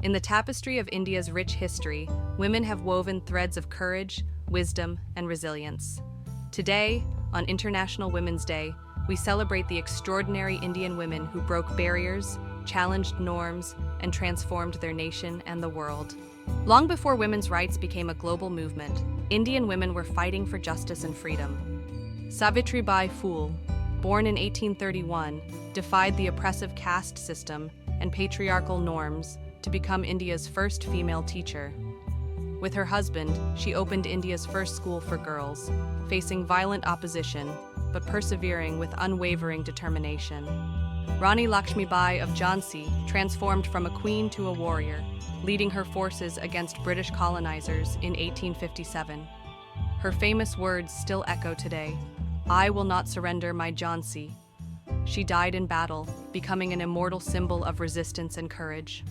In the tapestry of India's rich history, women have woven threads of courage, wisdom, and resilience. Today, on International Women's Day, we celebrate the extraordinary Indian women who broke barriers, challenged norms, and transformed their nation and the world. Long before women's rights became a global movement, Indian women were fighting for justice and freedom. Savitribai Phule, born in 1831, defied the oppressive caste system and patriarchal norms to become India's first female teacher. With her husband, she opened India's first school for girls, facing violent opposition, but persevering with unwavering determination. Rani Lakshmibai of Jhansi transformed from a queen to a warrior, leading her forces against British colonizers in 1857. Her famous words still echo today, "I will not surrender my Jhansi." She died in battle, becoming an immortal symbol of resistance and courage.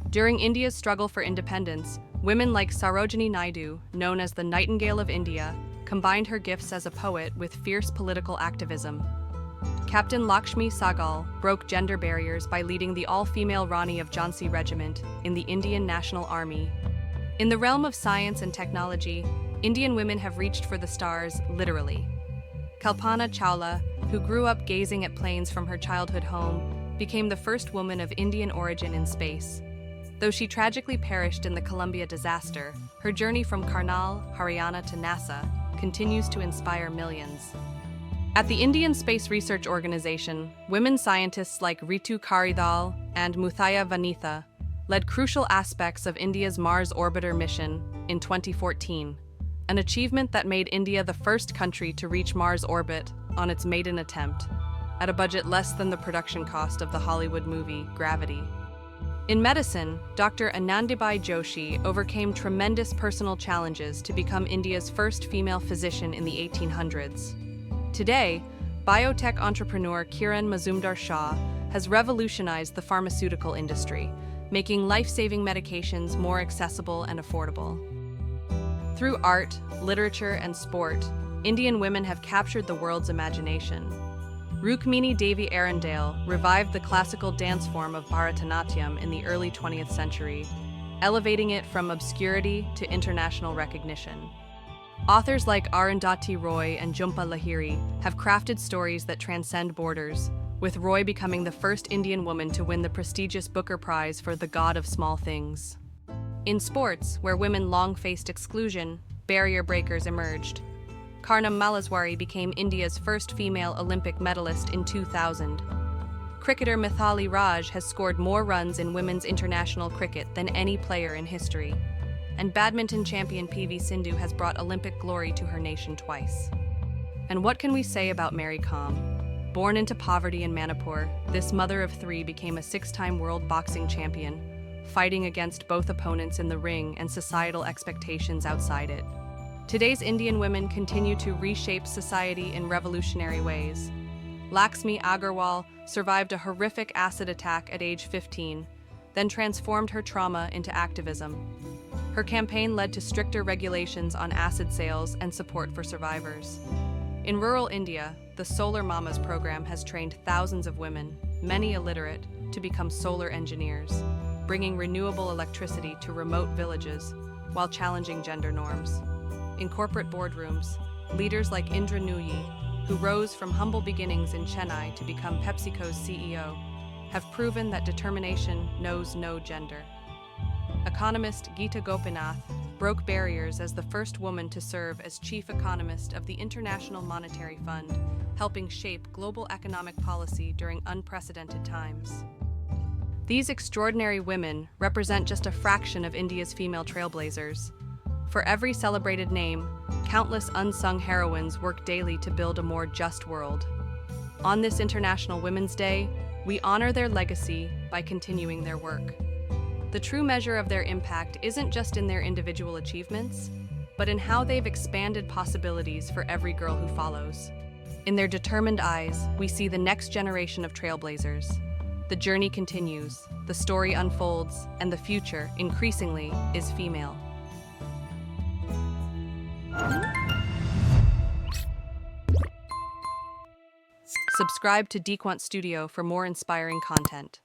During India's struggle for independence, women like Sarojini Naidu, known as the Nightingale of India, combined her gifts as a poet with fierce political activism. Captain Laxmi Agarwal broke gender barriers by leading the all-female Rani of Jhansi Regiment in the Indian National Army. In the realm of science and technology, Indian women have reached for the stars, literally. Kalpana Chawla, who grew up gazing at planes from her childhood home, became the first woman of Indian origin in space. Though she tragically perished in the Columbia disaster, her journey from Karnal, Haryana to NASA continues to inspire millions. At the Indian Space Research Organization, women scientists like Ritu Karidhal and Muthaiya Vanitha led crucial aspects of India's Mars orbiter mission in 2014, an achievement that made India the first country to reach Mars orbit on its maiden attempt, at a budget less than the production cost of the Hollywood movie Gravity. In medicine, Dr. Anandibai Joshi overcame tremendous personal challenges to become India's first female physician in the 1800s. Today, biotech entrepreneur Kiran Mazumdar-Shah has revolutionized the pharmaceutical industry, making life-saving medications more accessible and affordable. Through art, literature, and sport, Indian women have captured the world's imagination. Rukmini Devi Arundale revived the classical dance form of Bharatanatyam in the early 20th century, elevating it from obscurity to international recognition. Authors like Arundhati Roy and Jhumpa Lahiri have crafted stories that transcend borders, with Roy becoming the first Indian woman to win the prestigious Booker Prize for The God of Small Things. In sports, where women long faced exclusion, barrier breakers emerged. Karnam Mallaswari became India's first female Olympic medalist in 2000. Cricketer Mithali Raj has scored more runs in women's international cricket than any player in history. And badminton champion PV Sindhu has brought Olympic glory to her nation twice. And what can we say about Mary Kom? Born into poverty in Manipur, this mother of three became a six-time world boxing champion, fighting against both opponents in the ring and societal expectations outside it. Today's Indian women continue to reshape society in revolutionary ways. Laxmi Agarwal survived a horrific acid attack at age 15, then transformed her trauma into activism. Her campaign led to stricter regulations on acid sales and support for survivors. In rural India, the Solar Mamas program has trained thousands of women, many illiterate, to become solar engineers, bringing renewable electricity to remote villages while challenging gender norms. In corporate boardrooms, leaders like Indra Nooyi, who rose from humble beginnings in Chennai to become PepsiCo's CEO, have proven that determination knows no gender. Economist Geeta Gopinath broke barriers as the first woman to serve as chief economist of the International Monetary Fund, helping shape global economic policy during unprecedented times. These extraordinary women represent just a fraction of India's female trailblazers. For every celebrated name, countless unsung heroines work daily to build a more just world. On this International Women's Day, we honor their legacy by continuing their work. The true measure of their impact isn't just in their individual achievements, but in how they've expanded possibilities for every girl who follows. In their determined eyes, we see the next generation of trailblazers. The journey continues, the story unfolds, and the future, increasingly, is female. Subscribe to DeQuant.Studio for more inspiring content.